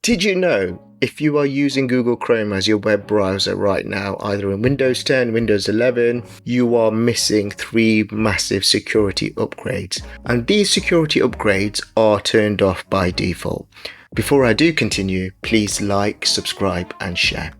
Did you know if you are using Google Chrome as your web browser right now, either in Windows 10, Windows 11, you are missing 3 massive security upgrades. And these security upgrades are turned off by default. Before I do continue, please like, subscribe, and share.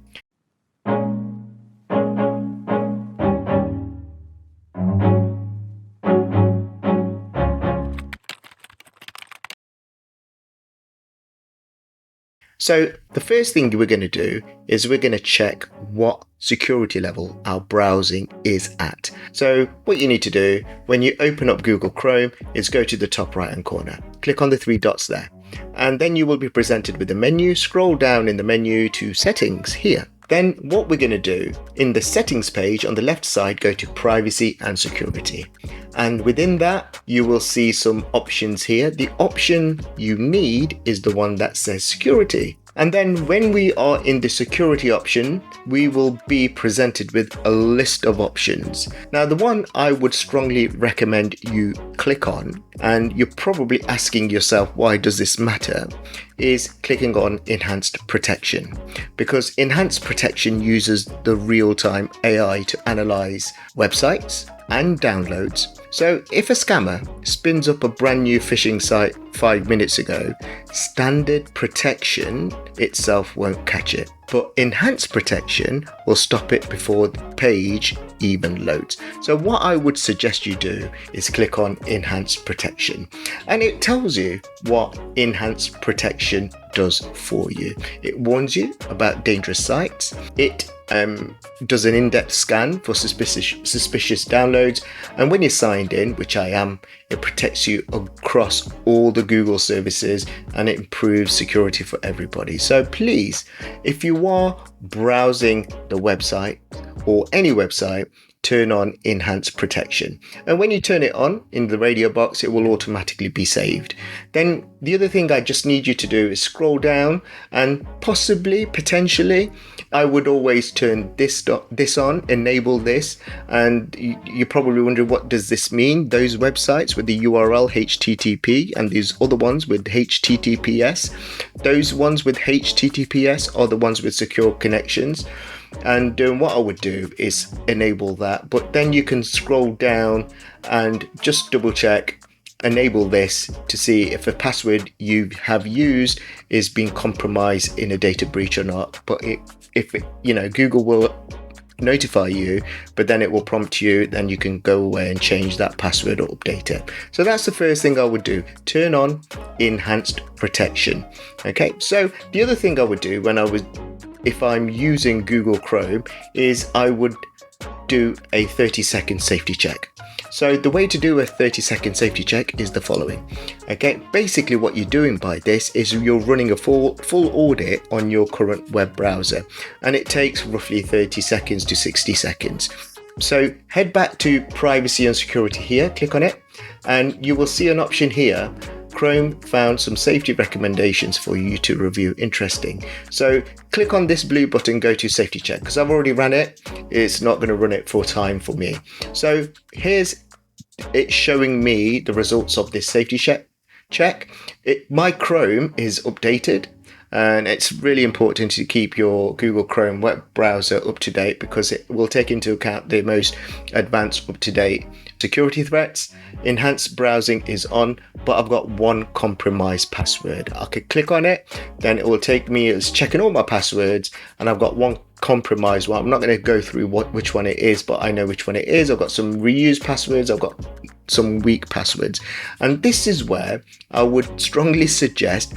So the first thing we're going to do is we're going to check what security level our browsing is at. So what you need to do when you open up Google Chrome is go to the top right hand corner, click on the 3 dots there, and then you will be presented with a menu. Scroll down in the menu to settings here. Then what we're going to do in the settings page on the left side, go to privacy and security. And within that, you will see some options here. The option you need is the one that says security. And then when we are in the security option, we will be presented with a list of options. Now, the one I would strongly recommend you click on, and you're probably asking yourself, why does this matter? Is clicking on enhanced protection, because enhanced protection uses the real-time AI to analyze websites and downloads. So if a scammer spins up a brand new phishing site 5 minutes ago, standard protection itself won't catch it, but enhanced protection will stop it before the page even loads. So what I would suggest you do is click on enhanced protection, and it tells you what enhanced protection does for you. It warns you about dangerous sites. It does an in-depth scan for suspicious downloads, and when you're signed in, which I am, it protects you across all the Google services and it improves security for everybody. So please, if you are browsing the website or any website, turn on enhanced protection, and when you turn it on in the radio box, it will automatically be saved. Then the other thing I just need you to do is scroll down, and potentially I would always turn this on, enable this. And you're probably wondering, what does this mean? Those websites with the URL HTTP and these other ones with HTTPS, those ones with HTTPS are the ones with secure connections. And what I would do is enable that, but then you can scroll down and just double check, enable this to see if a password you have used is being compromised in a data breach or not. But if Google will notify you, but then it will prompt you, then you can go away and change that password or update it. So that's the first thing I would do, turn on enhanced protection. Okay, so the other thing I would do if I'm using Google Chrome is I would do a 30-second safety check. So the way to do a 30-second safety check is the following. Okay, basically what you're doing by this is you're running a full audit on your current web browser, and it takes roughly 30 seconds to 60 seconds. So head back to privacy and security here, click on it, and you will see an option here. Chrome found some safety recommendations for you to review. Interesting. So click on this blue button, go to safety check, because I've already ran it. It's not going to run it for time for me. So here's it showing me the results of this safety check. My Chrome is updated, and it's really important to keep your Google Chrome web browser up to date, because it will take into account the most advanced up-to-date security threats. Enhanced browsing is on, but I've got one compromised password. I could click on it, then it will take me as checking all my passwords, and I've got one compromised one. I'm not going to go through which one it is, but I know which one it is. I've got some reused passwords, I've got some weak passwords, and this is where I would strongly suggest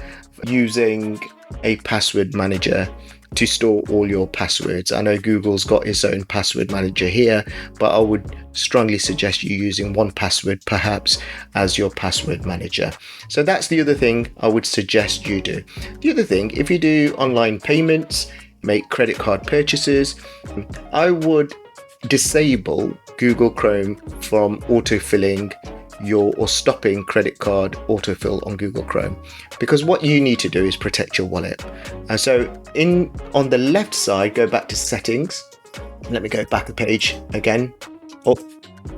using a password manager to store all your passwords. I know Google's got its own password manager here, but I would strongly suggest you using 1Password perhaps as your password manager. So that's the other thing I would suggest you do. The other thing, if you do online payments, make credit card purchases, I would disable Google Chrome from autofilling or stopping credit card autofill on Google Chrome, because what you need to do is protect your wallet. And so on the left side, go back to settings. Let me go back a page again.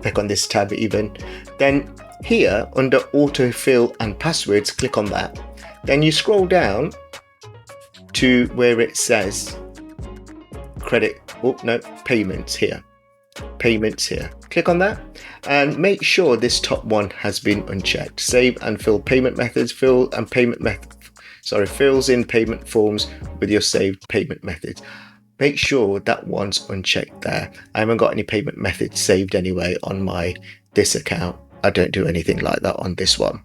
Click on this tab even. Then here under autofill and passwords, click on that. Then you scroll down to where it says payments here. Payments here. Click on that and make sure this top one has been unchecked. Save and fill payment methods. Fills in payment forms with your saved payment methods. Make sure that one's unchecked there. I haven't got any payment methods saved anyway on this account. I don't do anything like that on this one.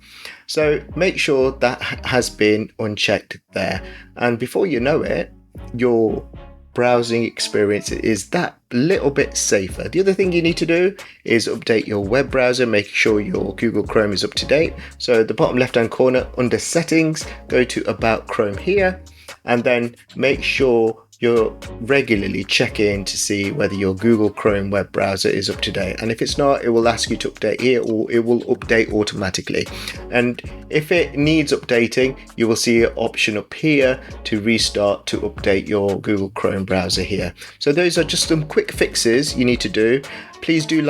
So make sure that has been unchecked there. And before you know it, your browsing experience is that little bit safer. The other thing you need to do is update your web browser, make sure your Google Chrome is up to date. So at the bottom left hand corner under settings, go to About Chrome here, and then make sure you're regularly checking to see whether your Google Chrome web browser is up to date. And if it's not, it will ask you to update here, or it will update automatically. And if it needs updating, you will see an option up here to restart to update your Google Chrome browser here. So those are just some quick fixes you need to do. Please do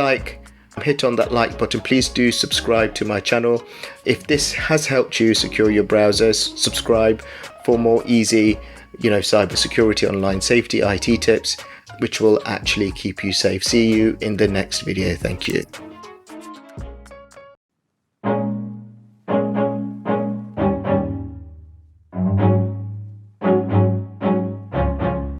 hit on that like button. Please do subscribe to my channel. If this has helped you secure your browsers, subscribe for more easy cybersecurity, online safety, IT tips, which will actually keep you safe. See you in the next video. Thank you.